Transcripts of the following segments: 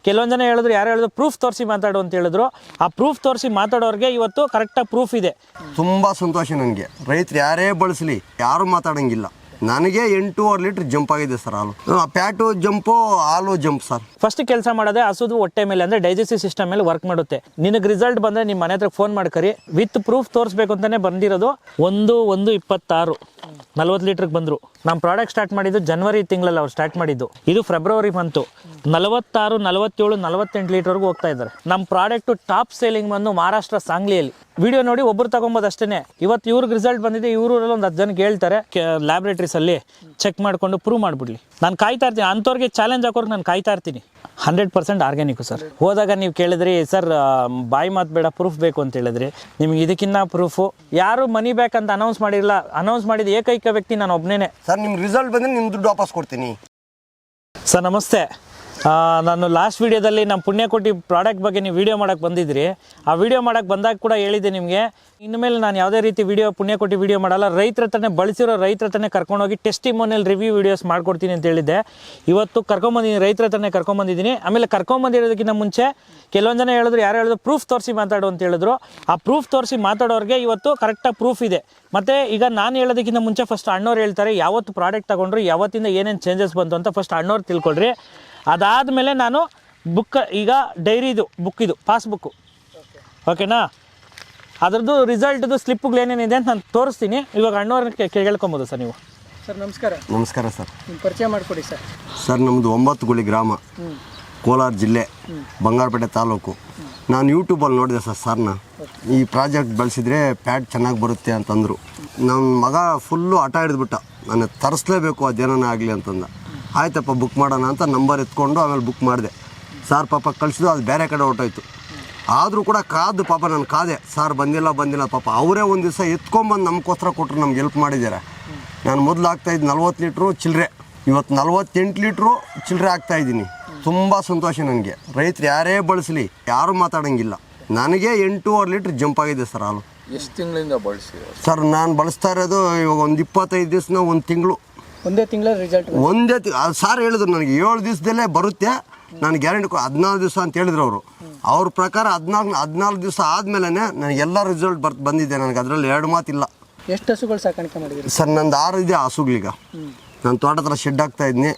ಕೆಲವೊಂದು ಜನ ಹೇಳಿದ್ರು, ಯಾರು ಹೇಳಿದ್ರು ಪ್ರೂಫ್ ತೋರಿಸಿ ಮಾತಾಡು ಅಂತ ಹೇಳಿದ್ರು. ಆ ಪ್ರೂಫ್ ತೋರಿಸಿ ಮಾತಾಡೋರಿಗೆ ಇವತ್ತು ಕರೆಕ್ಟಾಗಿ ಪ್ರೂಫ್ ಇದೆ. ತುಂಬ ಸಂತೋಷ ನನಗೆ. ರೈತರು ಯಾರೇ ಬಳಸಲಿ ಯಾರು ಮಾತಾಡೋಂಗಿಲ್ಲ. ನನಗೆ 8.5 ಲೀಟ್ರ್ ಜಂಪ್ ಆಗಿದೆ ಸರ್ ಹಾಲು. ಪ್ಯಾಟು ಜಂಪು, ಹಾಲು ಜಂಪ್ ಸರ್. ಫಸ್ಟ್ ಕೆಲಸ ಮಾಡೋದೇ ಹಸುದು ಹೊಟ್ಟೆ ಮೇಲೆ, ಅಂದರೆ ಡೈಜೆಸ್ಟಿವ್ ಸಿಸ್ಟಮ್ ಮೇಲೆ ವರ್ಕ್ ಮಾಡುತ್ತೆ. ನಿನಗೆ ರಿಸಲ್ಟ್ ಬಂದರೆ ನಿಮ್ಮ ಮನೆ ಹತ್ರ ಫೋನ್ ಮಾಡ್ಕರಿ, ವಿತ್ ಪ್ರೂಫ್ ತೋರಿಸ್ಬೇಕು ಅಂತಲೇ ಬಂದಿರೋದು. 1/1/26 40 ಲೀಟ್ರಿಗೆ ಬಂದರು. ನಮ್ಮ ಪ್ರಾಡಕ್ಟ್ ಸ್ಟಾರ್ಟ್ ಮಾಡಿದ್ದು ಜನವರಿ ತಿಂಗಳಲ್ಲಿ ಅವ್ರು ಸ್ಟಾರ್ಟ್ ಮಾಡಿದ್ದು. ಇದು ಫೆಬ್ರವರಿ ಮಂತು 46, 47, 48 ಲೀಟರ್ವರೆಗೂ ಹೋಗ್ತಾ ಇದ್ದಾರೆ. ನಮ್ಮ ಪ್ರಾಡಕ್ಟು ಟಾಪ್ ಸೇಲಿಂಗ್ ಬಂದು ಮಹಾರಾಷ್ಟ್ರ ಸಾಂಗ್ಲಿಯಲ್ಲಿ. ವಿಡಿಯೋ ನೋಡಿ ಒಬ್ಬರು ತಗೊಬೋದು ಅಷ್ಟೇ. ಇವತ್ತು ಇವ್ರಿಗೆ ರಿಸಲ್ಟ್ ಬಂದಿದೆ, ಇವ್ರಲ್ಲಿ ಒಂದು 10 ಜನಕ್ಕೆ ಹೇಳ್ತಾರೆ, ಲ್ಯಾಬ್ರೇಟ್ರೀಸಲ್ಲಿ ಚೆಕ್ ಮಾಡಿಕೊಂಡು ಪ್ರೂವ್ ಮಾಡಿಬಿಡ್ಲಿ. ನಾನು ಕಾಯ್ತಾ ಇರ್ತೀನಿ, ಅಂಥವ್ರಿಗೆ ಚಾಲೆಂಜ್ ಹಾಕೋರ್ಗೆ ನಾನು ಕಾಯ್ತಾ ಇರ್ತೀನಿ. 100% ಆರ್ಗ್ಯಾನಿಕ್ಕು ಸರ್. ಹೋದಾಗ ನೀವು ಕೇಳಿದ್ರಿ ಸರ್ ಬಾಯಿ ಮಾತು ಬೇಡ, ಪ್ರೂಫ್ ಬೇಕು ಅಂತ ಹೇಳಿದ್ರಿ. ನಿಮ್ಗೆ ಇದಕ್ಕಿನ್ನ ಪ್ರೂಫು ಯಾರು ಮನಿ ಬ್ಯಾಕ್ ಅಂತ ಅನೌನ್ಸ್ ಮಾಡಿರಲಿಲ್ಲ. ಅನೌನ್ಸ್ ಮಾಡಿದ ಏಕೈಕ ವ್ಯಕ್ತಿ ನಾನು ಒಬ್ಬನೇ ಸರ್. ನಿಮ್ಮ ರಿಸಲ್ಟ್ ಬಂದರೆ ನಿಮ್ಮ ದುಡ್ಡು ವಾಪಸ್ ಕೊಡ್ತೀನಿ ಸರ್. ನಮಸ್ತೆ. ನಾನು ಲಾಸ್ಟ್ ವೀಡಿಯೋದಲ್ಲಿ ನಮ್ಮ ಪುಣ್ಯಕೋಟಿ ಪ್ರಾಡಕ್ಟ್ ಬಗ್ಗೆ ನೀವು ವೀಡಿಯೋ ಮಾಡೋಕ್ಕೆ ಬಂದಿದ್ರಿ. ಆ ವಿಡಿಯೋ ಮಾಡೋಕ್ಕೆ ಬಂದಾಗ ಕೂಡ ಹೇಳಿದ್ದೆ ನಿಮಗೆ, ಇನ್ಮೇಲೆ ನಾನು ಯಾವುದೇ ರೀತಿ ಪುಣ್ಯಕೋಟಿ ವೀಡಿಯೋ ಮಾಡಲ್ಲ, ರೈತರ ಹತ್ರನೇ ಬಳಸಿರೋ ರೈತರ ಹತ್ರನೇ ಕರ್ಕೊಂಡೋಗಿ ಟೆಸ್ಟಿಮೋನಿಯಲ್ ರಿವ್ಯೂ ವೀಡಿಯೋಸ್ ಮಾಡ್ಕೊಡ್ತೀನಿ ಅಂತ ಹೇಳಿದ್ದೆ. ಇವತ್ತು ಕರ್ಕೊಂಬಂದಿದ್ದೀನಿ, ರೈತರ ಹತ್ರನೇ ಕರ್ಕೊಂಬಂದಿದ್ದೀನಿ. ಆಮೇಲೆ ಕರ್ಕೊಂಬಂದಿರೋದಕ್ಕಿಂತ ಮುಂಚೆ ಕೆಲವೊಂದು ಜನ ಹೇಳಿದ್ರು, ಯಾರು ಹೇಳಿದ್ರು ಪ್ರೂಫ್ ತೋರಿಸಿ ಮಾತಾಡು ಅಂತ ಹೇಳಿದ್ರು. ಆ ಪ್ರೂಫ್ ತೋರಿಸಿ ಮಾತಾಡೋರಿಗೆ ಇವತ್ತು ಕರೆಕ್ಟಾಗಿ ಪ್ರೂಫ್ ಇದೆ. ಮತ್ತು ಈಗ ನಾನು ಹೇಳೋದಕ್ಕಿಂತ ಮುಂಚೆ ಫಸ್ಟ್ ಅಣ್ಣವ್ರು ಹೇಳ್ತಾರೆ ಯಾವತ್ತು ಪ್ರಾಡಕ್ಟ್ ತೊಗೊಂಡ್ರು, ಯಾವತ್ತಿಂದ ಏನೇನು ಚೇಂಜಸ್ ಬಂತು ಅಂತ ಫಸ್ಟ್ ಅಣ್ಣವ್ರು ತಿಳ್ಕೊಳ್ರಿ. ಅದಾದಮೇಲೆ ನಾನು ಈಗ ಡೈರಿದು ಬುಕ್ಕಿದು ಪಾಸ್ಬುಕ್ಕು, ಓಕೆನಾ, ಅದರದ್ದು ರಿಸಲ್ಟ್ದು ಸ್ಲಿಪ್ಪುಗಳು ಏನೇನಿದೆ ಅಂತ ನಾನು ತೋರಿಸ್ತೀನಿ. ಇವಾಗ ಅಣ್ಣವ್ರನ್ನ ಕೇಳ್ಕೊಬೋದು ಸರ್. ನೀವು ಸರ್ ನಮಸ್ಕಾರ. ನಮಸ್ಕಾರ ಸರ್. ನಿಮ್ಮ ಪರಿಚಯ ಮಾಡಿಕೊಡಿ ಸರ್. ಸರ್ ನಮ್ಮದು 9 ಗುಳಿ ಗ್ರಾಮ, ಕೋಲಾರ ಜಿಲ್ಲೆ, ಬಂಗಾರಪೇಟೆ ತಾಲೂಕು. ನಾನು ಯೂಟ್ಯೂಬಲ್ಲಿ ನೋಡಿದೆ ಸರ್ನ. ಈ ಪ್ರಾಜೆಕ್ಟ್ ಬಳಸಿದರೆ ಪ್ಯಾಡ್ ಚೆನ್ನಾಗಿ ಬರುತ್ತೆ ಅಂತಂದರು. ನನ್ನ ಮಗ ಫುಲ್ಲು ಹಠ ಹಿಡಿದ್ಬಿಟ್ಟ, ನಾನು ತರಿಸ್ಲೇಬೇಕು ಅದೇನೇ ಆಗಲಿ ಅಂತಂದ. ಆಯ್ತಪ್ಪ ಬುಕ್ ಮಾಡೋಣ ಅಂತ ನಂಬರ್ ಎತ್ಕೊಂಡು ಆಮೇಲೆ ಬುಕ್ ಮಾಡಿದೆ. ಸಾರ್ ಪಾಪ ಕಳಿಸಿದ್ರು, ಅದು ಬೇರೆ ಕಡೆ ಹೊರಟೋಯ್ತು. ಆದರೂ ಕೂಡ ಕಾದು ಪಾಪ ನಾನು ಕಾದೆ, ಸಾರ್ ಬಂದಿಲ್ಲ ಪಾಪ. ಅವರೇ ಒಂದು ದಿವಸ ಎತ್ಕೊಂಬಂದು ನಮಗೋಸ್ಕರ ಕೊಟ್ಟರು, ನಮ್ಗೆ ಹೆಲ್ಪ್ ಮಾಡಿದ್ದಾರೆ. ನಾನು ಮೊದಲು ಆಗ್ತಾಯಿದ್ದು 40 ಲೀಟ್ರು ಚಿಲ್ಲರೆ, ಇವತ್ತು 48 ಲೀಟ್ರು ಚಿಲ್ಲರೆ ಆಗ್ತಾಯಿದ್ದೀನಿ. ತುಂಬ ಸಂತೋಷ ನನಗೆ. ರೈತರು ಯಾರೇ ಬಳಸಲಿ ಯಾರು ಮಾತಾಡೋಂಗಿಲ್ಲ. ನನಗೆ 8.5 ಲೀಟ್ರ್ ಜಂಪ್ ಆಗಿದೆ ಸರ್ ಹಾಲು. ಎಷ್ಟು ತಿಂಗಳಿಂದ ಬಳಸಿ ಸರ್? ನಾನು ಬಳಸ್ತಾ ಇರೋದು ಇವಾಗ ಒಂದು 25 ದಿವಸ, 1 ತಿಂಗಳು. ಒಂದೇ ತಿಂಗಳ ರಿಸಲ್ಟ್? ಸಾರ್ ಹೇಳಿದ್ರು ನನಗೆ 7 ದಿವಸದಲ್ಲೇ ಬರುತ್ತೆ, ನಾನು ಗ್ಯಾರಂಟಿ 14 ದಿವಸ ಅಂತ ಹೇಳಿದ್ರು ಅವರು. ಅವ್ರ ಪ್ರಕಾರ 14 ದಿವಸ ಆದಮೇಲೆ ನನಗೆ ಎಲ್ಲ ರಿಸಲ್ಟ್ ಬಂದಿದೆ ನನಗೆ. ಅದರಲ್ಲಿ 2 ಮಾತಿಲ್ಲ. ಎಷ್ಟು ಹಸುಗಳು ಸಾಕಾಣಿಕೆ ಮಾಡಿದ್ರಿ ಸರ್? ನಂದು 6 ಇದೆ ಹಸುಗಳೀಗ. ನಾನು ತೋಟ ಹತ್ರ ಶೆಡ್ ಹಾಕ್ತಾ ಇದ್ದೀನಿ,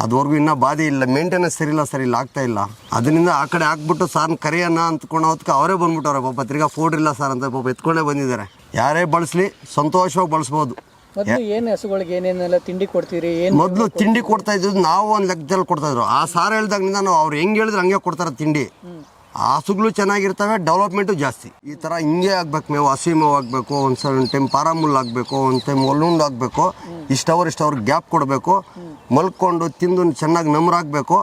ಅದುವರೆಗೂ ಇನ್ನೂ ಬಾಧೆ ಇಲ್ಲ. ಮೇಂಟೆನೆನ್ಸ್ ಸರಿಯಿಲ್ಲ ಸರ್, ಇಲ್ಲಿ ಆಗ್ತಾ ಇಲ್ಲ. ಅದರಿಂದ ಆ ಕಡೆ ಹಾಕ್ಬಿಟ್ಟು ಸಾರ್ನ ಕರೆಯೋಣ ಅಂದ್ಕೊಂಡು ಹೊತ್ಕೆ ಅವರೇ ಬಂದ್ಬಿಟ್ಟವ್ರೆ ಪಾಪ. ತಿರ್ಗಾ ಫೋಡ್ರಿಲ್ಲ ಸರ್ ಅಂತ ಪಾಪ ಎತ್ಕೊಂಡೇ ಬಂದಿದ್ದಾರೆ. ಯಾರೇ ಬಳಸಲಿ ಸಂತೋಷವಾಗಿ ಬಳಸ್ಬೋದು. ಮೊದಲು ಏನು ಹಸುಗಳಿಗೆ ಏನೇನೆಲ್ಲ ತಿಂಡಿ ಕೊಡ್ತೀರಿ? ಏನು ಮೊದಲು ತಿಂಡಿ ಕೊಡ್ತಾ ಇದ್ದು ನಾವು ಒಂದು ಲೆಕ್ಕದಲ್ಲಿ ಕೊಡ್ತಾಯಿದ್ರು. ಆ ಸಾರ್ ಹೇಳ್ದಾಗಿನಿಂದ ನಾವು ಅವ್ರು ಹೆಂಗೆ ಹೇಳಿದ್ರೆ ಹಂಗೆ ಕೊಡ್ತಾರೆ ತಿಂಡಿ. ಹಸುಗಳು ಚೆನ್ನಾಗಿರ್ತವೆ, ಡೆವಲಪ್ಮೆಂಟು ಜಾಸ್ತಿ. ಈ ಥರ ಹಿಂಗೆ ಆಗ್ಬೇಕು, ಮೇವು ಹಸಿ ಮೇವು ಆಗಬೇಕು, ಒಂದು ಟೈಮ್ ಪಾರಾಮುಲ್ ಆಗಬೇಕು, ಒಂದು ಟೈಮ್ ಒಲ್ಲುಂಡು ಆಗಬೇಕು, ಇಷ್ಟವ್ರು ಗ್ಯಾಪ್ ಕೊಡಬೇಕು, ಮಲ್ಕೊಂಡು ತಿಂದು ಚೆನ್ನಾಗಿ ನಮ್ರಾಗಬೇಕು,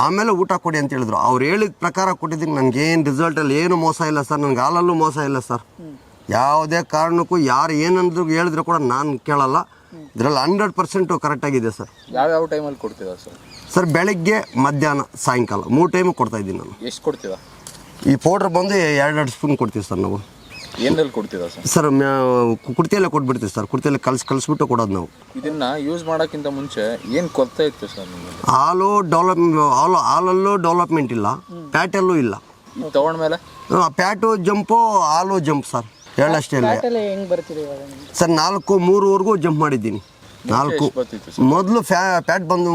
ಆಮೇಲೆ ಊಟ ಕೊಡಿ ಅಂತ ಹೇಳಿದ್ರು. ಅವ್ರು ಹೇಳಿದ ಪ್ರಕಾರ ಕೊಟ್ಟಿದ್ದಕ್ಕೆ ನನಗೇನು ರಿಸಲ್ಟಲ್ಲಿ ಏನು ಮೋಸ ಇಲ್ಲ ಸರ್. ನನಗೆ ಹಾಲಲ್ಲೂ ಮೋಸ ಇಲ್ಲ ಸರ್. ಯಾವುದೇ ಕಾರಣಕ್ಕೂ ಯಾರು ಏನಂದ್ರು ಹೇಳಿದ್ರು ಕೂಡ ನಾನು ಕೇಳಲ್ಲ. ಇದರಲ್ಲಿ 100% ಕರೆಕ್ಟಾಗಿದೆ ಸರ್. ಯಾವ ಟೈಮಲ್ಲಿ ಕೊಡ್ತೀರಾ ಸರ್? ಸರ್ ಬೆಳಗ್ಗೆ, ಮಧ್ಯಾಹ್ನ, ಸಾಯಂಕಾಲ 3 ಟೈಮು ಕೊಡ್ತಾಯಿದ್ದೀನಿ ನಾನು. ಎಷ್ಟು ಕೊಡ್ತೀರಾ? ಈ ಪೌಡ್ರ್ ಬಂದು 2 ಸ್ಪೂನ್ ಕೊಡ್ತೀವಿ ಸರ್ ನಾವು. ಏನಲ್ಲಿ ಕೊಡ್ತೀರಾ ಸರ್? ಸರ್ ಕುಡ್ತಿಯಲ್ಲೇ ಕೊಟ್ಬಿಡ್ತೀವಿ ಸರ್. ಕುಡ್ತಿಯಲ್ಲೇ ಕಲಿಸ್ಬಿಟ್ಟು ಕೊಡೋದು ನಾವು. ಇದನ್ನು ಯೂಸ್ ಮಾಡೋಕ್ಕಿಂತ ಮುಂಚೆ ಏನು ಕೊರತೆ ಇತ್ತು ಸರ್ ನಿಮಗೆ? ಹಾಲಲ್ಲೂ ಡೆವಲಪ್ಮೆಂಟ್ ಇಲ್ಲ, ಪ್ಯಾಟಲ್ಲೂ ಇಲ್ಲ. ಇದು ತೊಗೊಂಡ್ಮೇಲೆ ಪ್ಯಾಟು ಜಂಪು, ಹಾಲು ಜಂಪ್ ಸರ್, ಹೇಳಷ್ಟೇ ಇಲ್ಲ ಹೆಂಗೆ ಬರ್ತೀರಿ ಇವಾಗ ಸರ್. 4, 3ವರೆಗೂ ಜಂಪ್ ಮಾಡಿದ್ದೀನಿ. 4 ಮೊದಲು ಪ್ಯಾಟ್ ಬಂದು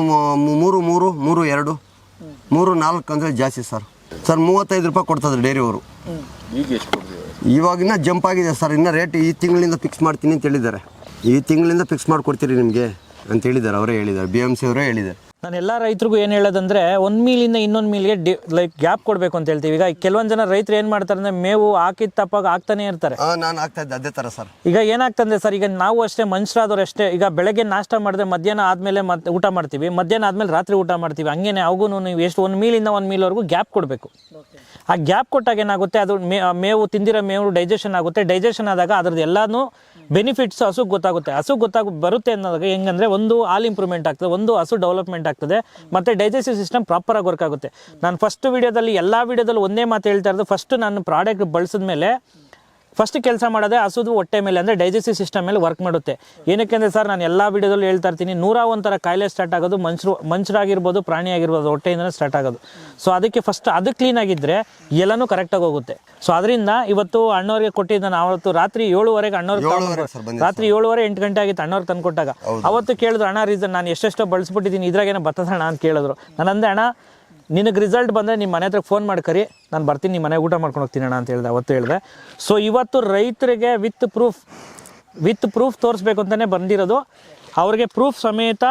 3, 3, 3, 2, 3, 4 ಅಂದರೆ ಜಾಸ್ತಿ ಸರ್. 35 ರೂಪಾಯಿ ಕೊಡ್ತಾಯಿದ್ರು ಡೈರಿಯವರು. ಈಗ ಎಷ್ಟು ಕೊಡ್ತೀವಿ? ಇವಾಗಿನ್ನ ಜಂಪ್ ಆಗಿದೆ ಸರ್. ಇನ್ನೂ ರೇಟ್ ಈ ತಿಂಗಳಿಂದ ಫಿಕ್ಸ್ ಮಾಡ್ತೀನಿ ಅಂತ ಹೇಳಿದ್ದಾರೆ. ಈ ತಿಂಗಳಿಂದ ಫಿಕ್ಸ್ ಮಾಡಿಕೊಡ್ತೀರಿ ನಿಮಗೆ ಅಂತ ಹೇಳಿದ್ದಾರೆ, ಅವರೇ ಹೇಳಿದ್ದಾರೆ, BMC ಅವರೇ ಹೇಳಿದ್ದಾರೆ. ನಾನು ಎಲ್ಲ ರೈತರಿಗೂ ಏನು ಹೇಳೋದಂದರೆ, ಒಂದು ಮೀಲಿಂದ ಇನ್ನೊಂದು ಮೀಲ್ಗೆ ಲೈಕ್ ಕೊಡಬೇಕು ಅಂತ ಹೇಳ್ತೀವಿ. ಈಗ ಕೆಲವೊಂದು ಜನ ರೈತರು ಏನು ಮಾಡ್ತಾರೆ ಅಂದರೆ, ಮೇವು ಹಾಕಿದ ತಪ್ಪಾಗ ಆಗ್ತಾನೆ ಇರ್ತಾರೆ. ನಾನು ಆಗ್ತಾ ಇದ್ದೆ ಅದೇ ಥರ ಸರ್. ಈಗ ಏನಾಗ್ತಂದೆ ಸರ್, ಈಗ ನಾವು ಅಷ್ಟೇ ಮನುಷ್ಯರಾದವ್ರು ಅಷ್ಟೇ. ಈಗ ಬೆಳಗ್ಗೆ ನಾಷ್ಟ ಮಾಡಿದ್ರೆ ಮಧ್ಯಾಹ್ನ ಆದಮೇಲೆ ಮತ್ತೆ ಊಟ ಮಾಡ್ತೀವಿ, ಮಧ್ಯಾಹ್ನ ಆದಮೇಲೆ ರಾತ್ರಿ ಊಟ ಮಾಡ್ತೀವಿ. ಹಂಗೇನೆ ಅವಗೂ ನೀವು ಎಷ್ಟು 1 ಮೀಲಿಂದ 1 ಮೀಲ್ವರೆಗೂ ಗ್ಯಾಪ್ ಕೊಡಬೇಕು. ಆ ಗ್ಯಾಪ್ ಕೊಟ್ಟಾಗ ಏನಾಗುತ್ತೆ, ಅದು ಮೇವು ತಿಂದಿರೋ ಮೇವು ಡೈಜೆಷನ್ ಆಗುತ್ತೆ. ಡೈಜೆಷನ್ ಆದಾಗ ಅದ್ರದ್ದು ಎಲ್ಲನೂ ಬೆನಿಫಿಟ್ಸ್ ಹಸುಗೆ ಗೊತ್ತಾಗುತ್ತೆ. ಬರುತ್ತೆ ಅನ್ನೋದಾಗ ಹೆಂಗಂದರೆ, ಒಂದು ಹಾಲು ಇಂಪ್ರೂವ್ಮೆಂಟ್ ಆಗ್ತದೆ, ಒಂದು ಹಸು ಡೆವಲಪ್ಮೆಂಟ್ ಆಗ್ತದೆ, ಮತ್ತು ಡೈಜೆಸ್ಟಿವ್ ಸಿಸ್ಟಮ್ ಪ್ರಾಪರಾಗಿ ವರ್ಕ್ ಆಗುತ್ತೆ. ನಾನು ಫಸ್ಟ್ ವೀಡಿಯೋದಲ್ಲಿ ಎಲ್ಲ ವೀಡಿಯೋದಲ್ಲಿ ಒಂದೇ ಮಾತು ಹೇಳ್ತಾ ಇರೋದು, ಫಸ್ಟ್ ನಾನು ಪ್ರಾಡಕ್ಟ್ ಬಳಸಿದ ಮೇಲೆ ಫಸ್ಟ್ ಕೆಲಸ ಮಾಡೋದೇ ಹಸುದು ಹೊಟ್ಟೆ ಮೇಲೆ, ಅಂದರೆ ಡೈಜೆಸ್ಟಿವ್ ಸಿಸ್ಟಮ್ ಮೇಲೆ ವರ್ಕ್ ಮಾಡುತ್ತೆ. ಏನಕ್ಕೆ ಅಂದರೆ ಸರ್, ನಾನು ಎಲ್ಲ ವಿಡಿಯೋದಲ್ಲೂ ಹೇಳ್ತಾ ಇರ್ತೀನಿ, 101 ಥರ ಕಾಯಿಲೆ ಸ್ಟಾರ್ಟ್ ಆಗೋದು ಮನುಷ್ಯರಾಗಿರ್ಬೋದು, ಪ್ರಾಣಿ ಆಗಿರ್ಬೋದು, ಹೊಟ್ಟೆಯಿಂದನೇ ಸ್ಟಾರ್ಟ್ ಆಗೋದು. ಸೊ ಅದಕ್ಕೆ ಫಸ್ಟ್ ಅದು ಕ್ಲೀನಾಗಿದ್ದರೆ ಎಲ್ಲನೂ ಕರೆಕ್ಟಾಗಿ ಹೋಗುತ್ತೆ. ಸೊ ಅದರಿಂದ ಇವತ್ತು ಅಣ್ಣವ್ರಿಗೆ ಕೊಟ್ಟಿದ್ದ ನಾನು ಅವತ್ತು ರಾತ್ರಿ 7:30 ಅಣ್ಣವ್ರಿಗೆ ರಾತ್ರಿ 7:30 8 ಗಂಟೆ ಆಗಿತ್ತು ಅಣ್ಣವ್ರಿಗೆ ತಂದು ಕೊಟ್ಟಾಗ. ಅವತ್ತು ಕೇಳಿದ್ರು, ಅಣ್ಣ ರೀಸನ್ ನಾನು ಎಷ್ಟೆಷ್ಟೋ ಬಳಸ್ಬಿಟ್ಟಿದ್ದೀನಿ, ಇದ್ರಾಗೇನೋ ಬರ್ತದಣ್ಣ ಅಂತ ಕೇಳಿದ್ರು. ನಾನು ಅಂದೆ, ಅಣ್ಣ ನಿನಗೆ ರಿಸಲ್ಟ್ ಬಂದರೆ ನಿಮ್ಮ ಮನೆ ಹತ್ರ ಫೋನ್ ಮಾಡಿ ಕರಿ, ನಾನು ಬರ್ತೀನಿ, ನಿಮ್ಮ ಮನೆಗೆ ಊಟ ಮಾಡ್ಕೊಂಡು ಹೋಗ್ತೀನಿ ಅಣ್ಣ ಅಂತ ಹೇಳಿದೆ, ಅವತ್ತು ಹೇಳಿದೆ. ಸೊ ಇವತ್ತು ರೈತರಿಗೆ ವಿತ್ ಪ್ರೂಫ್ ತೋರಿಸ್ಬೇಕು ಅಂತಲೇ ಬಂದಿರೋದು. ಅವ್ರಿಗೆ ಪ್ರೂಫ್ ಸಮೇತ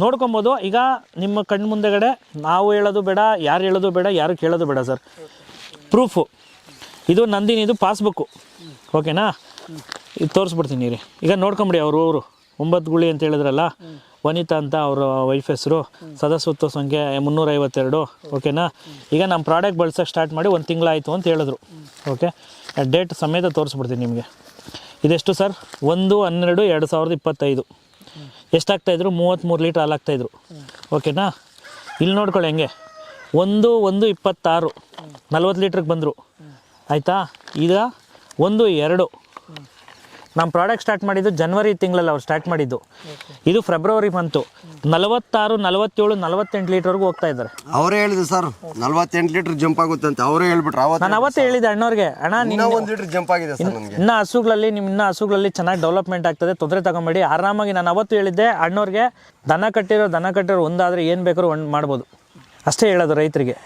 ನೋಡ್ಕೊಬೋದು. ಈಗ ನಿಮ್ಮ ಕಣ್ಣು ಮುಂದೆಗಡೆ ನಾವು ಹೇಳೋದು ಬೇಡ, ಯಾರು ಹೇಳೋದು ಬೇಡ, ಯಾರು ಕೇಳೋದು ಬೇಡ ಸರ್. ಪ್ರೂಫು ಇದು ನಂದಿನಿದು ಪಾಸ್ಬುಕ್ಕು, ಓಕೆನಾ? ಇದು ತೋರಿಸ್ಬಿಡ್ತೀನಿ ರೀ. ಈಗ ನೋಡ್ಕೊಂಬಿಡಿ, ಅವರು 9 ಗುಳಿ ಅಂತ ಹೇಳಿದ್ರಲ್ಲ, ವನಿತಾ ಅಂತ ಅವರ ವೈಫ್ ಹೆಸರು, ಸದಸ್ಯತ್ವ ಸಂಖ್ಯೆ 352, ಓಕೆನಾ? ಈಗ ನಮ್ಮ ಪ್ರಾಡಕ್ಟ್ ಬಳಸೋಕ್ಕೆ ಸ್ಟಾರ್ಟ್ ಮಾಡಿ 1 ತಿಂಗಳಾಯಿತು ಅಂತ ಹೇಳಿದ್ರು, ಓಕೆ? ಡೇಟ್ ಸಮೇತ ತೋರಿಸ್ಬಿಡ್ತೀನಿ ನಿಮಗೆ. ಇದೆಷ್ಟು ಸರ್? 1/12/2025. ಎಷ್ಟಾಗ್ತಾಯಿದ್ರು? 33 ಲೀಟ್ರ್ ಹಾಲು ಹಾಕ್ತಾಯಿದ್ರು, ಓಕೆನಾ? ಇಲ್ಲಿ ನೋಡ್ಕೊಳ್ಳಿ ಹೆಂಗೆ, 1/1/26 40 ಲೀಟ್ರಿಗೆ ಬಂದರು, ಆಯಿತಾ? ಈಗ 1/2 ನಮ್ಮ ಪ್ರಾಡಕ್ಟ್ ಸ್ಟಾರ್ಟ್ ಮಾಡಿದ್ದು ಜನವರಿ ತಿಂಗಳಲ್ಲಿ ಅವ್ರು ಸ್ಟಾರ್ಟ್ ಮಾಡಿದ್ದು. ಇದು ಫೆಬ್ರವರಿ ಮಂತು 46 47 48 ಲೀಟ್ರ್ವರೆಗೂ ಹೋಗ್ತಾ ಇದ್ದಾರೆ. ಅವರೇ ಹೇಳಿದ್ರು ಸರ್ 48 ಲೀಟರ್ ಜಂಪ್ ಆಗುತ್ತೆ ಅಂತ ಅವರೇ ಹೇಳ್ಬಿಟ್ರು. ನಾನು ಅವತ್ತೇ ಹೇಳಿದೆ ಅಣ್ಣವ್ರಿಗೆ, ಅಣ್ಣ ಇನ್ನೂ 1 ಲೀಟರ್ ಜಂಪ್ ಆಗಿದೆ ಸರ್ ನಮಗೆ. ಇನ್ನು ಹಸುಗಳಲ್ಲಿ ಚೆನ್ನಾಗಿ ಡೆವಲಪ್ಮೆಂಟ್ ಆಗ್ತದೆ, ತೊಂದರೆ ತಗೊಂಬೇಡಿ ಆರಾಮಾಗಿ. ನಾನು ಅವತ್ತು ಹೇಳಿದ್ದೆ ಅಣ್ಣವ್ರಿಗೆ, ದನ ಕಟ್ಟಿರೋ ಒಂದಾದರೆ ಏನು ಬೇಕಾದ್ರೂ ಒಂದು ಮಾಡ್ಬೋದು, ಅಷ್ಟೇ ಹೇಳೋದು ರೈತರಿಗೆ.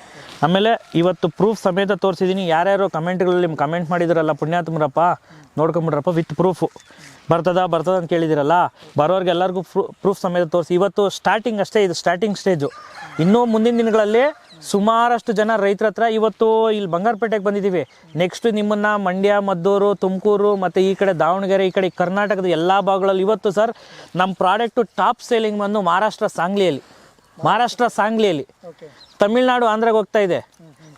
ಆಮೇಲೆ ಇವತ್ತು ಪ್ರೂಫ್ ಸಮೇತ ತೋರಿಸಿದ್ದೀನಿ. ಯಾರ್ಯಾರು ಕಮೆಂಟ್ಗಳಲ್ಲಿ ಕಮೆಂಟ್ ಮಾಡಿದ್ರಲ್ಲ, ಪುಣ್ಯಾತ್ಮರಪ್ಪ ನೋಡ್ಕೊಂಬಿಡ್ರಪ್ಪ, ವಿತ್ ಪ್ರೂಫು ಬರ್ತದ ಅಂತ ಕೇಳಿದಿರಲ್ಲ, ಬರೋರ್ಗೆ ಎಲ್ಲರಿಗೂ ಪ್ರೂಫ್ ಸಮೇತ ತೋರಿಸಿ. ಇವತ್ತು ಸ್ಟಾರ್ಟಿಂಗ್ ಅಷ್ಟೇ, ಇದು ಸ್ಟಾರ್ಟಿಂಗ್ ಸ್ಟೇಜು. ಇನ್ನೂ ಮುಂದಿನ ದಿನಗಳಲ್ಲಿ ಸುಮಾರಷ್ಟು ಜನ ರೈತರ ಹತ್ರ, ಇವತ್ತು ಇಲ್ಲಿ ಬಂಗಾರಪೇಟೆಗೆ ಬಂದಿದ್ದೀವಿ, ನೆಕ್ಸ್ಟ್ ನಿಮ್ಮನ್ನು ಮಂಡ್ಯ, ಮದ್ದೂರು, ತುಮಕೂರು ಮತ್ತು ಈ ಕಡೆ ದಾವಣಗೆರೆ, ಈ ಕಡೆ ಕರ್ನಾಟಕದ ಎಲ್ಲ ಭಾಗಗಳಲ್ಲಿ ಇವತ್ತು ಸರ್ ನಮ್ಮ ಪ್ರಾಡಕ್ಟು ಟಾಪ್ ಸೇಲಿಂಗ್ ಬಂದು ಮಹಾರಾಷ್ಟ್ರ ಸಾಂಗ್ಲಿಯಲ್ಲಿ, ತಮಿಳ್ನಾಡು, ಆಂಧ್ರಾಗೆ ಹೋಗ್ತಾ ಇದೆ,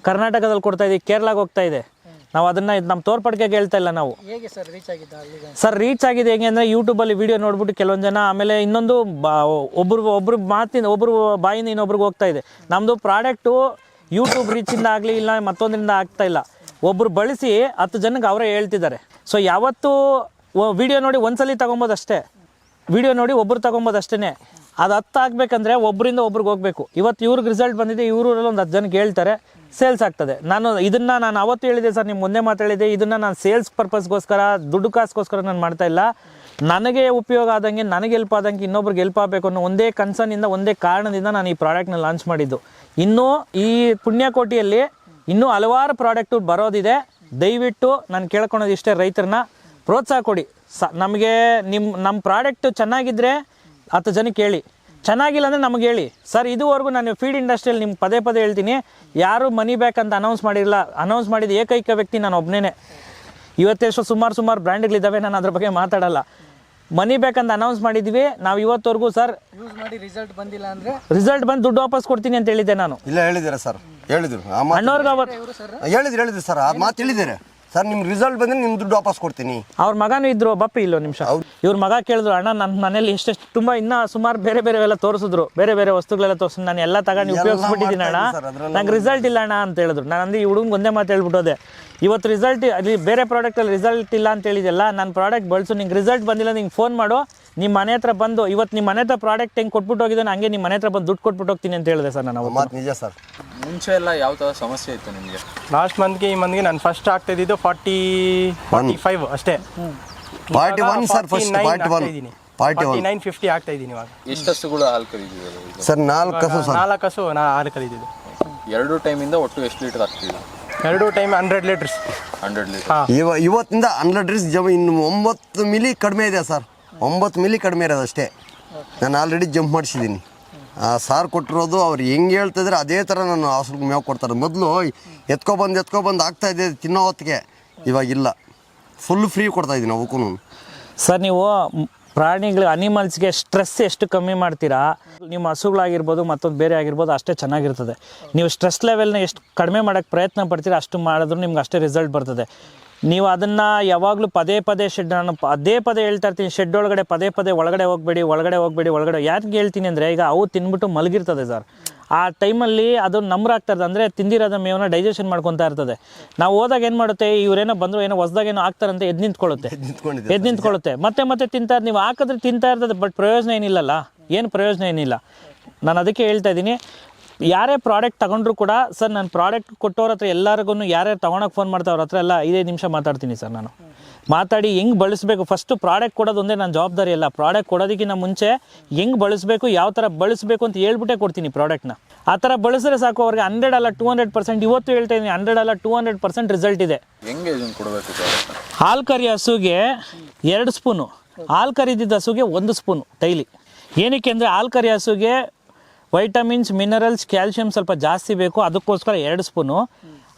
ಕರ್ನಾಟಕದಲ್ಲಿ ಕೊಡ್ತಾ ಇದ್ದೀವಿ, ಕೇರಳಗೆ ಹೋಗ್ತಾ ಇದೆ. ನಾವು ಅದನ್ನು ನಮ್ಮ ತೋರ್ಪಡಿಕೆಗೆ ಹೇಳ್ತಾ ಇಲ್ಲ ನಾವು. ಹೇಗೆ ಸರ್ ರೀಚ್ ಆಗಿದೆ ಅಲ್ಲಿಗೆ? ಸರ್ ರೀಚ್ ಆಗಿದೆ ಹೆಂಗೆ ಅಂದರೆ, ಯೂಟ್ಯೂಬಲ್ಲಿ ವೀಡಿಯೋ ನೋಡ್ಬಿಟ್ಟು ಕೆಲವೊಂದು ಜನ, ಆಮೇಲೆ ಇನ್ನೊಂದು ಒಬ್ಬರು ಬಾಯಿಂದ ಇನ್ನೊಬ್ರಿಗೆ ಹೋಗ್ತಾ ಇದೆ. ನಮ್ಮದು ಪ್ರಾಡಕ್ಟು ಯೂಟ್ಯೂಬ್ ರೀಚಿಂದ ಆಗಲಿ ಇಲ್ಲ ಮತ್ತೊಂದರಿಂದ ಆಗ್ತಾ ಇಲ್ಲ, ಒಬ್ಬರು ಬಳಸಿ 10 ಜನಕ್ಕೆ ಅವರೇ ಹೇಳ್ತಿದ್ದಾರೆ. ಸೊ ಯಾವತ್ತೂ ವೀಡಿಯೋ ನೋಡಿ ಒಂದ್ಸಲಿ ತೊಗೊಬೋದು ಅಷ್ಟೇ, ವೀಡಿಯೋ ನೋಡಿ ಒಬ್ಬರು ತೊಗೊಬೋದು ಅಷ್ಟೇ. ಅದು 10 ಆಗಬೇಕಂದ್ರೆ ಒಬ್ಬರಿಂದ ಒಬ್ರಿಗೆ ಹೋಗಬೇಕು. ಇವತ್ತು ಇವ್ರಿಗೆ ರಿಸಲ್ಟ್ ಬಂದಿದೆ, ಇವರಲ್ಲಿ ಒಂದು 10 ಜನಕ್ಕೆ ಹೇಳ್ತಾರೆ, ಸೇಲ್ಸ್ ಆಗ್ತದೆ. ನಾನು ಅವತ್ತು ಹೇಳಿದೆ ಸರ್, ನಿಮ್ಮ ಮುಂದೆ ಮಾತಾಡಿದೆ, ಇದನ್ನು ನಾನು ಸೇಲ್ಸ್ ಪರ್ಪಸ್ಗೋಸ್ಕರ, ದುಡ್ಡು ಕಾಸ್ಗೋಸ್ಕರ ನಾನು ಮಾಡ್ತಾ ಇಲ್ಲ. ನನಗೆ ಉಪಯೋಗ ಆದಂಗೆ, ನನಗೆ ಹೆಲ್ಪ್ ಆದಂಗೆ ಇನ್ನೊಬ್ರಿಗೆ ಹೆಲ್ಪ್ ಆಗಬೇಕು ಅನ್ನೋ ಒಂದೇ ಕನ್ಸರ್ನಿಂದ, ಒಂದೇ ಕಾರಣದಿಂದ ನಾನು ಈ ಪ್ರಾಡಕ್ಟ್ನ ಲಾಂಚ್ ಮಾಡಿದ್ದು. ಇನ್ನೂ ಈ ಪುಣ್ಯಕೋಟಿಯಲ್ಲಿ ಇನ್ನೂ ಹಲವಾರು ಪ್ರಾಡಕ್ಟು ಬರೋದಿದೆ. ದಯವಿಟ್ಟು ನಾನು ಕೇಳ್ಕೊಳೋದು ಇಷ್ಟೇ, ರೈತರನ್ನ ಪ್ರೋತ್ಸಾಹ ಕೊಡಿ. ನಮಗೆ ನಮ್ಮ ಪ್ರಾಡಕ್ಟು ಚೆನ್ನಾಗಿದ್ದರೆ 10 ಜನಕ್ಕೆ ಹೇಳಿ, ಚೆನ್ನಾಗಿಲ್ಲ ಅಂದರೆ ನಮಗೆ ಹೇಳಿ ಸರ್. ಇದುವರೆಗೂ ನಾನು ಫೀಡ್ ಇಂಡಸ್ಟ್ರಿಯಲ್ಲಿ ನಿಮ್ಗೆ ಪದೇ ಹೇಳ್ತೀನಿ, ಯಾರು ಮನಿ ಬ್ಯಾಕ್ ಅಂತ ಅನೌನ್ಸ್ ಮಾಡಿದ ಏಕೈಕ ವ್ಯಕ್ತಿ ನಾನು ಒಬ್ಬನೇ. ಇವತ್ತೆಷ್ಟು ಸುಮಾರು ಬ್ರ್ಯಾಂಡ್ಗಳಿದ್ದಾವೆ, ನಾನು ಅದ್ರ ಬಗ್ಗೆ ಮಾತಾಡಲ್ಲ. ಮನಿ ಬ್ಯಾಕ್ ಅಂತ ಅನೌನ್ಸ್ ಮಾಡಿದ್ವಿ ನಾವು. ಇವತ್ತವರೆಗೂ ಸರ್ ಯೂಸ್ ಮಾಡಿ ರಿಸಲ್ಟ್ ಬಂದಿಲ್ಲ ಅಂದರೆ ರಿಸಲ್ಟ್ ಬಂದು ದುಡ್ಡು ವಾಪಸ್ ಕೊಡ್ತೀನಿ ಅಂತ ಹೇಳಿದ್ದೆ ನಾನು. ಇಲ್ಲ ಹೇಳಿದ್ದೀರಾ ಸರ್? ಹೇಳಿದ್ರು ಅಣ್ಣವ್ರಿಗೆ ಅವತ್ತು ಹೇಳಿದ್ರು ಸರ್, ಆ ಮಾತು ಹೇಳಿದ್ದೀರಾ ಸರ್? ನಿಮ್ಗೆ ರಿಸಲ್ಟ್ ಬಂದರೆ ನಿಮ್ಮ ದುಡ್ಡು ವಾಪಸ್ ಕೊಡ್ತೀನಿ. ಅವ್ರ ಮಗನೂ ಇದ್ರು, ಬಪ್ಪಿ ಇಲ್ಲೋ ನಿಮಿಷ. ಇವ್ರ ಮಗ ಕೇಳಿದ್ರು, ಅಣ್ಣ ನನ್ನ ಮನೇಲಿ ಎಷ್ಟೆಷ್ಟು ತುಂಬ ಇನ್ನೂ ಸುಮಾರು ಬೇರೆ ತೋರಿಸಿದ್ರು, ಬೇರೆ ವಸ್ತುಗಳೆಲ್ಲ ತೋರಿಸಿದ್ರು. ನಾನು ಎಲ್ಲ ತಗೊಂಡು ಉಪಯೋಗಿಸ್ಬಿಟ್ಟಿದ್ದೀನಿ ಅಣ್ಣ, ನಂಗೆ ರಿಸಲ್ಟ್ ಇಲ್ಲ ಅಣ್ಣ ಅಂತ ಹೇಳಿದ್ರು. ನಾನು ಅಂದ್ರೆ ಈ ಹುಡುಗಂಗೆ ಒಂದೇ ಮಾತು ಹೇಳ್ಬಿಟ್ಟೋದೆ, ಇವತ್ತು ರಿಸಲ್ಟ್ ಅಲ್ಲಿ ಬೇರೆ ಪ್ರಾಡಕ್ಟಲ್ಲಿ ರಿಸಲ್ಟ್ ಇಲ್ಲ ಅಂತ ಹೇಳಿದೆಲ್ಲ, ನನ್ನ ಪ್ರಾಡಕ್ಟ್ ಬಳಸು, ನಿಂಗೆ ರಿಸಲ್ಟ್ ಬಂದಿಲ್ಲ ನಿಂಗೆ ಫೋನ್ ಮಾಡು, ನಿಮ್ಮ ಮನೆ ಹತ್ರ ಬಂದು ಇವತ್ತು ನಿಮ್ಮ ಮನೆ ಹತ್ರ ಪ್ರಾಡಕ್ಟ್ ಹೆಂಗೆ ಕೊಟ್ಬಿಟ್ಟು ಹೋಗಿದ್ದಾನೆ ಹಂಗೆ ನಿಮ್ಮ ಮನೆ ಹತ್ರ ಬಂದು ದುಡ್ಡು ಕೊಟ್ಬಿಟ್ಟು ಹೋಗ್ತೀನಿ ಅಂತ ಹೇಳಿದೆ ಸರ್. ನಾನು ಮಾತು ನಿಜ ಸರ್. ಮುಂಚೆ ಎಲ್ಲ ಯಾವ ಥರ ಸಮಸ್ಯೆ ಇತ್ತು ನಿಮಗೆ? ಲಾಸ್ಟ್ ಮಂತ್ಗೆ ಈ ಮಂತ್ಗೆ ನಾನು ಫಸ್ಟ್ ಆಗ್ತಾ ಇದ್ದಿದ್ದು 45 ಅಷ್ಟೇ. 41 ಸರ್, ಫಸ್ಟ್ 49 50 ಆಗ್ತಾ ಇದ್ದೀನಿ ಇವಾಗ. ಎಷ್ಟು ಹಸುಗಳು ಹಾಲು ಕರೀತಿದ್ದಾರೆ ಸರ್? 4 ಹಸು ಸರ್. 4 ಹಸು ನಾ ಹಾಲು ಕರೀತಿದ್ದು. 2 ಟೈಮಿಂದ ಒಟ್ಟು ಎಷ್ಟು ಲೀಟರ್ ಹಾಕ್ತಿದ್ದೀವಿ? 2 time 100 litres. 100 ಲೀಟರ್. ಇವತ್ತಿಂದ 100 ಲೀಟರ್ಸ್ ಇನ್ನು 9 ಮಿಲಿ ಕಡಿಮೆ ಇದೆ ಸರ್. 9 ಮಿಲಿ ಕಡಿಮೆ ಇರೋದು ಅಷ್ಟೇ. ನಾನು ಆಲ್ರೆಡಿ ಜಂಪ್ ಮಾಡಿಸಿದ್ದೀನಿ. ಸಾರ್ ಕೊಟ್ಟಿರೋದು ಅವ್ರು ಹೆಂಗೆ ಹೇಳ್ತಿದ್ರೆ ಅದೇ ಥರ ನಾನು ಹಸುಗೆ ಮೇವು ಕೊಡ್ತಾರೆ. ಮೊದಲು ಎತ್ಕೊಬಂದು ಆಗ್ತಾ ಇದೆ ತಿನ್ನೋ ಹೊತ್ತಿಗೆ, ಇವಾಗಿಲ್ಲ, ಫುಲ್ ಫ್ರೀ ಕೊಡ್ತಾಯಿದ್ದೀನಿ ಅವಕ್ಕೂ. ಸರ್ ನೀವು ಪ್ರಾಣಿಗಳು ಅನಿಮಲ್ಸ್ಗೆ ಸ್ಟ್ರೆಸ್ ಎಷ್ಟು ಕಮ್ಮಿ ಮಾಡ್ತೀರಾ, ನಿಮ್ಮ ಹಸುಗಳಾಗಿರ್ಬೋದು ಮತ್ತೊಂದು ಬೇರೆ ಆಗಿರ್ಬೋದು ಅಷ್ಟೇ ಚೆನ್ನಾಗಿರ್ತದೆ. ನೀವು ಸ್ಟ್ರೆಸ್ ಲೆವೆಲ್ನ ಎಷ್ಟು ಕಡಿಮೆ ಮಾಡೋಕ್ಕೆ ಪ್ರಯತ್ನ ಪಡ್ತೀರಾ ಅಷ್ಟು ಮಾಡಿದ್ರು ನಿಮ್ಗೆ ಅಷ್ಟೇ ರಿಸಲ್ಟ್ ಬರ್ತದೆ. ನೀವು ಅದನ್ನು ಯಾವಾಗಲೂ ಪದೇ ಶೆಡ್, ನಾನು ಪದೇ ಹೇಳ್ತಾ ಇರ್ತೀನಿ, ಶೆಡ್ ಒಳಗಡೆ ಪದೇ ಒಳಗಡೆ ಹೋಗಬೇಡಿ. ಯಾಕೆ ಹೇಳ್ತೀನಿ ಅಂದರೆ, ಈಗ ಅವು ತಿನ್ಬಿಟ್ಟು ಮಲಗಿರ್ತದೆ ಸರ್, ಆ ಟೈಮಲ್ಲಿ ಅದು ನಮ್ರಾಗ್ತಾ ಇರ್ತದೆ, ಅಂದರೆ ತಿಂದಿರೋದ ಮೇವನ್ನ ಡೈಜೆಷನ್ ಮಾಡ್ಕೊತಾ ಇರ್ತದೆ. ನಾವು ಹೋದಾಗ ಏನು ಮಾಡುತ್ತೆ, ಇವರೇನೋ ಬಂದರು ಏನೋ ಹೊಸ್ದಾಗೇನೋ ಹಾಕ್ತಾರಂತೆ ಎದ್ದು ನಿಂತ್ಕೊಳ್ಳುತ್ತೆ, ಮತ್ತೆ ತಿಂತಾ ನೀವು ಹಾಕಿದ್ರೆ ತಿಂತಾ ಇರ್ತದೆ, ಬಟ್ ಪ್ರಯೋಜನ ಏನಿಲ್ಲಲ್ಲ, ಏನು ಪ್ರಯೋಜನ ಏನಿಲ್ಲ. ನಾನು ಅದಕ್ಕೆ ಹೇಳ್ತಾ ಇದ್ದೀನಿ, ಯಾರೇ ಪ್ರಾಡಕ್ಟ್ ತೊಗೊಂಡ್ರು ಕೂಡ ಸರ್ ನಾನು ಪ್ರಾಡಕ್ಟ್ ಕೊಟ್ಟವ್ರ ಹತ್ರ ಎಲ್ಲರಿಗೂ ಯಾರ್ಯಾರು ತೊಗೊಳಕ್ಕೆ ಫೋನ್ ಮಾಡ್ತಾವ್ರ ಹತ್ರ ಎಲ್ಲ 5 ನಿಮಿಷ ಮಾತಾಡ್ತೀನಿ ಸರ್. ನಾನು ಮಾತಾಡಿ ಹೆಂಗೆ ಬಳಸಬೇಕು, ಫಸ್ಟು ಪ್ರಾಡಕ್ಟ್ ಕೊಡೋದು ಒಂದೇ ನನ್ನ ಜವಾಬ್ದಾರಿ ಅಲ್ಲ, ಪ್ರಾಡಕ್ಟ್ ಕೊಡೋದಕ್ಕಿಂತ ಮುಂಚೆ ಹೆಂಗೆ ಬಳಸಬೇಕು, ಯಾವ ಥರ ಬಳಸಬೇಕು ಅಂತ ಹೇಳ್ಬಿಟ್ಟೆ ಕೊಡ್ತೀನಿ ಪ್ರಾಡಕ್ಟ್ನ. ಆ ಥರ ಬಳಸಿದ್ರೆ ಸಾಕು, ಅವ್ರಿಗೆ 100 ಅಲ್ಲ 200%, ಇವತ್ತು ಹೇಳ್ತಾ ಇದ್ದೀನಿ 100 ಅಲ್ಲ 200% ರಿಸಲ್ಟ್ ಇದೆ. ಹೆಂಗೆ ಇದನ್ನು ಕೊಡಬೇಕು? ಹಾಲು ಕರಿ ಹಸುಗೆ 2 ಸ್ಪೂನು, ಹಾಲು ಕರಿದಿದ್ದ ಹಸುಗೆ 1 ಸ್ಪೂನು ಡೈಲಿ. ಏನಕ್ಕೆ ಅಂದರೆ ಹಾಲು ಕರಿ ಹಸುಗೆ ವೈಟಮಿನ್ಸ್, ಮಿನರಲ್ಸ್, ಕ್ಯಾಲ್ಶಿಯಂ ಸ್ವಲ್ಪ ಜಾಸ್ತಿ ಬೇಕು, ಅದಕ್ಕೋಸ್ಕರ 2 ಸ್ಪೂನು.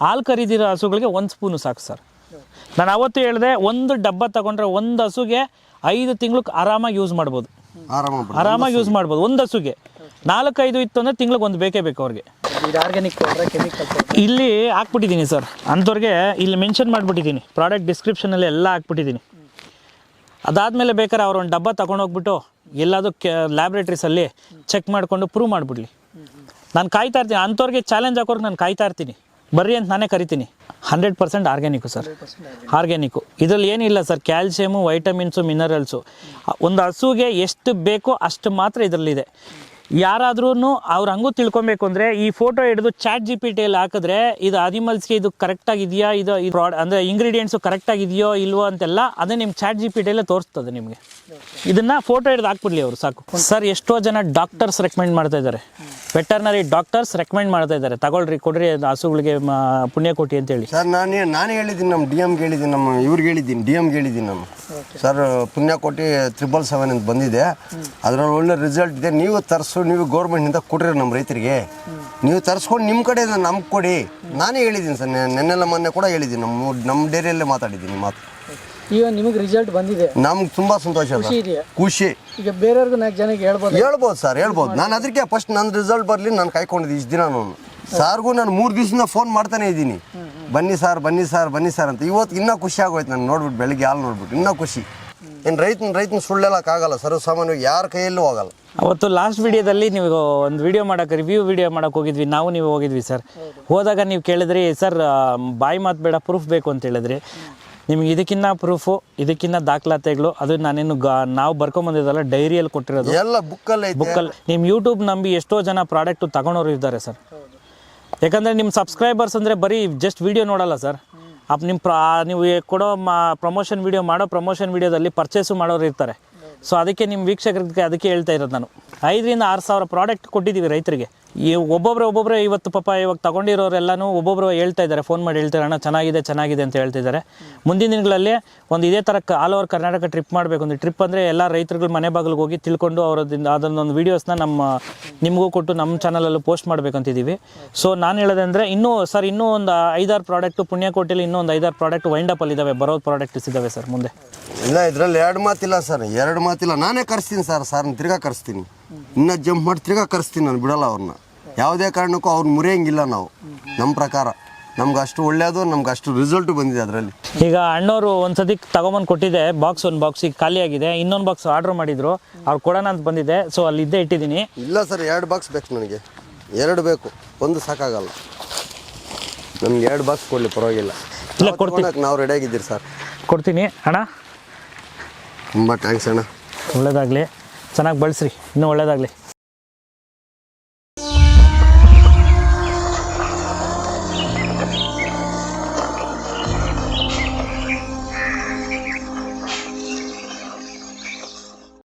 ಹಾಲು ಕರಿದಿರೋ ಹಸುಗಳಿಗೆ 1 ಸ್ಪೂನು ಸಾಕು ಸರ್. ನಾನು ಅವತ್ತು ಹೇಳಿದೆ, 1 ಡಬ್ಬ ತಗೊಂಡ್ರೆ 1 ಹಸುಗೆ 5 ತಿಂಗಳು ಆರಾಮಾಗಿ ಯೂಸ್ ಮಾಡ್ಬೋದು, ಆರಾಮಾಗಿ ಯೂಸ್ ಮಾಡ್ಬೋದು. 1 ಹಸುಗೆ 4-5 ಇತ್ತು ಅಂದರೆ ತಿಂಗ್ಳಿಗೆ 1 ಬೇಕೇ ಬೇಕು ಅವ್ರಿಗೆ. ಇದು ಆರ್ಗ್ಯಾನಿಕ್ ಪೌಡ್ರ ಕೆಮಿಕಲ್ ಪೌಡ್ರ? ಇಲ್ಲಿ ಹಾಕ್ಬಿಟ್ಟಿದ್ದೀನಿ ಸರ್, ಅಂಥವ್ರಿಗೆ ಇಲ್ಲಿ ಮೆನ್ಷನ್ ಮಾಡಿಬಿಟ್ಟಿದ್ದೀನಿ, ಪ್ರಾಡಕ್ಟ್ ಡಿಸ್ಕ್ರಿಪ್ಷನಲ್ಲಿ ಎಲ್ಲ ಹಾಕ್ಬಿಟ್ಟಿದ್ದೀನಿ. ಅದಾದಮೇಲೆ ಬೇಕಾದ್ರೆ ಅವ್ರು ಒಂದು ಡಬ್ಬ ತೊಗೊಂಡೋಗ್ಬಿಟ್ಟು ಎಲ್ಲಾದರೂ ಲ್ಯಾಬ್ರೇಟ್ರೀಸಲ್ಲಿ ಚೆಕ್ ಮಾಡಿಕೊಂಡು ಪ್ರೂವ್ ಮಾಡಿಬಿಡ್ಲಿ. ನಾನು ಕಾಯ್ತಾ ಇರ್ತೀನಿ, ಅಂಥವ್ರಿಗೆ ಚಾಲೆಂಜ್ ಹಾಕೋರ್ಗೆ ನಾನು ಕಾಯ್ತಾ ಇರ್ತೀನಿ, ಬರ್ರಿ ಅಂತ ನಾನೇ ಕರಿತೀನಿ. 100% ಆರ್ಗ್ಯಾನಿಕ್ಕು ಸರ್, ಆರ್ಗ್ಯಾನಿಕ್ಕು. ಇದರಲ್ಲಿ ಏನಿಲ್ಲ ಸರ್, ಕ್ಯಾಲ್ಶಿಯಮು, ವೈಟಮಿನ್ಸು, ಮಿನರಲ್ಸು. ಒಂದು ಹಸುಗೆ ಎಷ್ಟು ಬೇಕೋ ಅಷ್ಟು ಮಾತ್ರ ಇದರಲ್ಲಿದೆ. ಯಾರಾದ್ರೂ ಅವ್ರು ಹಂಗೂ ತಿಳ್ಕೊಬೇಕು ಅಂದರೆ ಈ ಫೋಟೋ ಹಿಡಿದು ChatGPTಯಲ್ಲಿ ಹಾಕಿದ್ರೆ ಇದು ಅನಿಮಲ್ಸ್ಗೆ ಇದು ಕರೆಕ್ಟಾಗಿದೆಯಾ, ಇದು ಅಂದರೆ ಇಂಗ್ರೀಡಿಯೆಂಟ್ಸು ಕರೆಕ್ಟಾಗಿದೆಯೋ ಇಲ್ವೋ ಅಂತೆಲ್ಲ ಅದೇ ನಿಮ್ಮ ChatGPTಯಲ್ಲೇ ತೋರಿಸ್ತದೆ ನಿಮಗೆ. ಇದನ್ನು ಫೋಟೋ ಹಿಡಿದು ಹಾಕ್ಬಿಡ್ಲಿ ಅವರು ಸಾಕು. ಸರ್ ಎಷ್ಟೋ ಜನ ಡಾಕ್ಟರ್ಸ್ ರೆಕಮೆಂಡ್ ಮಾಡ್ತಾ ಇದ್ದಾರೆ, ವೆಟರ್ನರಿ ಡಾಕ್ಟರ್ಸ್ ರೆಕಮೆಂಡ್ ಮಾಡ್ತಾ ಇದ್ದಾರೆ, ತಗೊಳ್ರಿ ಕೊಡ್ರಿ ಹಸುಗಳಿಗೆ ಪುಣ್ಯಕೋಟಿ ಅಂತೇಳಿ. ಸರ್ ನಾನು ಹೇಳಿದ್ದೀನಿ, ನಮ್ಮ DMಗೆ ಹೇಳಿದ್ದೀನಿ, ನಮ್ಮ ಇವ್ರಿಗೆ ಹೇಳಿದ್ದೀನಿ, DMಗೆ ಹೇಳಿದ್ದೀನಿ ನಾನು. ಸರ್ ಪುಣ್ಯಕೋಟಿ 777 ಅಂತ ಬಂದಿದೆ, ಅದರಲ್ಲಿ ಒಳ್ಳೆ ರಿಸಲ್ಟ್ ಇದೆ, ನೀವು ತರಿಸು, ನೀವು ಗೌರ್ಮೆಂಟ್ನಿಂದ ಕೊಡ್ರಿ ನಮ್ಮ ರೈತರಿಗೆ, ನೀವು ತರಿಸ್ಕೊಂಡು ನಿಮ್ಮ ಕಡೆ ನಮ್ಗೆ ಕೊಡಿ. ನಾನೇ ಹೇಳಿದ್ದೀನಿ ಸರ್, ನೆನ್ನೆಲ್ಲ ಮೊನ್ನೆ ಕೂಡ ಹೇಳಿದ್ದೀನಿ, ನಮ್ಮ ಡೈರಿಯಲ್ಲೇ ಮಾತಾಡಿದ್ದೀನಿ ಮಾತು. ಈಗ ನಿಮಗೆ ರಿಸಲ್ಟ್ ಬಂದಿದೆ, ನಮ್ಗೆ ತುಂಬ ಸಂತೋಷ, ಖುಷಿ. ಈಗ ಬೇರೆಯವ್ರಿಗೂ 4 ಜನಕ್ಕೆ ಹೇಳ್ಬೋದು ಸರ್, ಹೇಳ್ಬೋದು. ನಾನು ಅದಕ್ಕೆ ಫಸ್ಟ್ ನನ್ನ ರಿಸಲ್ಟ್ ಬರಲಿ ನಾನು ಕಾಯ್ಕೊಂಡಿದ್ದೆ ಇಷ್ಟು ದಿನ. ನಾನು ಸಾರ್ಗೂ ನಾನು 3 ದಿವಸದಿಂದ ಫೋನ್ ಮಾಡ್ತಾನೆ ಇದ್ದೀನಿ, ಬನ್ನಿ ಸರ್ ಬನ್ನಿ ಸರ್ ಬನ್ನಿ ಸರ್ ಅಂತ. ಇವತ್ತು ಇನ್ನೂ ಖುಷಿ ಆಗೋಯ್ತು ನಾನು ನೋಡ್ಬಿಟ್ಟು, ಬೆಳಗ್ಗೆ ಹಾಲು ನೋಡ್ಬಿಟ್ಟು ಇನ್ನೂ ಖುಷಿ. ಏನು ರೈತನ ಸುಳ್ಳೆಲ್ಲಕ್ಕಾಗಲ್ಲ, ಸರ್ವಸಾಮಾನ್ಯವಾಗಿ ಯಾರ ಕೈಯಲ್ಲೂ ಹೋಗಲ್ಲ. ಅವತ್ತು ಲಾಸ್ಟ್ ವಿಡಿಯೋದಲ್ಲಿ ನೀವು ಒಂದು ವಿಡಿಯೋ ಮಾಡೋಕ್ಕೆ, ರಿವ್ಯೂ ವಿಡಿಯೋ ಮಾಡೋಕ್ಕೆ ಹೋಗಿದ್ವಿ, ನೀವು ಹೋಗಿದ್ವಿ ಸರ್. ಹೋದಾಗ ನೀವು ಕೇಳಿದ್ರಿ ಸರ್ ಬಾಯಿ ಮಾತು ಬೇಡ, ಪ್ರೂಫ್ ಬೇಕು ಅಂತ ಹೇಳಿದ್ರಿ. ನಿಮ್ಗೆ ಇದಕ್ಕಿನ್ನ ಪ್ರೂಫು, ಇದಕ್ಕಿನ್ನ ದಾಖಲಾತಿಗಳು, ಅದು ನಾನೇನು ನಾವು ಬರ್ಕೊಂಬಂದಿದ್ದಲ್ಲ, ಡೈರಿಯಲ್ಲಿ ಕೊಟ್ಟಿರೋದು ಎಲ್ಲ ಬುಕ್ಕಲ್ಲಿ. ನಿಮ್ಮ ಯೂಟ್ಯೂಬ್ ನಂಬಿ ಎಷ್ಟೋ ಜನ ಪ್ರಾಡಕ್ಟು ತಗೊಳೋರು ಇದ್ದಾರೆ ಸರ್. ಯಾಕಂದರೆ ನಿಮ್ಮ ಸಬ್ಸ್ಕ್ರೈಬರ್ಸ್ ಅಂದರೆ ಬರೀ ಜಸ್ಟ್ ವಿಡಿಯೋ ನೋಡಲ್ಲ ಸರ್, ನೀವು ಕೊಡೋ ಪ್ರಮೋಷನ್ ವಿಡಿಯೋ ಪ್ರಮೋಷನ್ ವಿಡಿಯೋದಲ್ಲಿ ಪರ್ಚೇಸು ಮಾಡೋರು ಇರ್ತಾರೆ. ಸೊ ಅದಕ್ಕೆ ನಿಮ್ಮ ವೀಕ್ಷಕರಿಗೆ ಅದಕ್ಕೆ ಹೇಳ್ತಾ ಇರೋದು ನಾನು. 5,000 to 6,000 ಪ್ರಾಡಕ್ಟ್ ಕೊಟ್ಟಿದ್ದೀವಿ ರೈತರಿಗೆ. ಈ ಒಬ್ಬೊಬ್ಬರೇ ಇವತ್ತು ಪಾಪ ಇವಾಗ ತೊಗೊಂಡಿರೋರೆಲ್ಲನೂ ಒಬ್ಬೊಬ್ಬರು ಹೇಳ್ತಾ ಇದ್ದಾರೆ, ಫೋನ್ ಮಾಡಿ ಹೇಳ್ತಾರೆ, ಅಣ್ಣ ಚೆನ್ನಾಗಿದೆ ಅಂತ ಹೇಳ್ತಿದ್ದಾರೆ. ಮುಂದಿನ ದಿನಗಳಲ್ಲಿ ಒಂದು ಇದೇ ಥರ ಆಲ್ ಓವರ್ ಕರ್ನಾಟಕ ಟ್ರಿಪ್ ಮಾಡಬೇಕು. ಒಂದು ಟ್ರಿಪ್ ಅಂದರೆ ಎಲ್ಲ ರೈತರುಗಳು ಮನೆ ಬಾಗಿಲಿಗೆ ಹೋಗಿ ತಿಳ್ಕೊಂಡು ಅದನ್ನೊಂದು ವೀಡಿಯೋಸ್ನ ನಿಮಗೂ ಕೊಟ್ಟು ನಮ್ಮ ಚಾನಲಲ್ಲೂ ಪೋಸ್ಟ್ ಮಾಡಬೇಕಂತಿದ್ದೀವಿ. ಸೊ ನಾನು ಹೇಳೋದಂದರೆ ಇನ್ನೂ ಒಂದು 5-6 ಪ್ರಾಡಕ್ಟು ಪುಣ್ಯಕೋಟಿಯಲ್ಲಿ ಇನ್ನೂ ಒಂದು 5-6 ಪ್ರಾಡಕ್ಟ್ ವೈಂಡಪ್ಪಲ್ಲಿ ಇದ್ದಾವೆ, ಬರೋದು ಪ್ರಾಡಕ್ಟ್ಸ್ ಇದ್ದಾವೆ ಸರ್ ಮುಂದೆ. ಇಲ್ಲ, ಇದರಲ್ಲಿ 2 ಮಾತಿಲ್ಲ ಸರ್, 2 ಮಾತಿಲ್ಲ. ನಾನೇ ಕರೆಸ್ತೀನಿ ಸರ್ನ ತಿರ್ಗಾ ಕರೆಸ್ತೀನಿ, ಇನ್ನೂ ಜಂಪ್ ಮಾಡಿ ತಿರ್ಗಾ ಕರೆಸ್ತೀನಿ, ನಾನು ಬಿಡಲ್ಲ ಅವ್ರನ್ನ. ಯಾವುದೇ ಕಾರಣಕ್ಕೂ ಅವ್ರು ಮುರಿಯೋಂಗಿಲ್ಲ ನಾವು. ನಮ್ಮ ಪ್ರಕಾರ ನಮ್ಗೆ ಅಷ್ಟು ಒಳ್ಳೆಯದು, ನಮ್ಗೆ ಅಷ್ಟು ರಿಸಲ್ಟು ಬಂದಿದೆ ಅದರಲ್ಲಿ. ಈಗ ಅಣ್ಣವರು ಒಂದು ಸತಿ ತಗೊಂಬಂದು ಕೊಟ್ಟಿದ್ದೆ ಒಂದು ಬಾಕ್ಸ್ ಈಗ ಖಾಲಿಯಾಗಿದೆ, ಇನ್ನೊಂದು ಬಾಕ್ಸ್ ಆರ್ಡ್ರ್ ಮಾಡಿದ್ರು, ಅವ್ರು ಕೊಡೋಣ ಅಂತ ಬಂದಿದ್ದೆ. ಸೊ ಅಲ್ಲಿ ಇದ್ದೇ ಇಟ್ಟಿದ್ದೀನಿ. ಇಲ್ಲ ಸರ್, 2 ಬಾಕ್ಸ್ ಬೇಕು ನನಗೆ, 2 ಬೇಕು, 1 ಸಾಕಾಗಲ್ಲ. ನಮ್ಗೆ 2 ಬಾಕ್ಸ್ ಕೊಡಲಿ, ಪರವಾಗಿಲ್ಲ. ಇಲ್ಲ ಕೊಡ್ತೀನಿ, ನಾವು ರೆಡಿಯಾಗಿದ್ದೀರಿ ಸರ್, ಕೊಡ್ತೀನಿ ಅಣ್ಣ. ತುಂಬ ಥ್ಯಾಂಕ್ಸ್ ಅಣ್ಣ, ಒಳ್ಳೇದಾಗಲಿ, ಚೆನ್ನಾಗಿ ಬಳಸ್ರಿ, ಇನ್ನೂ ಒಳ್ಳೇದಾಗಲಿ.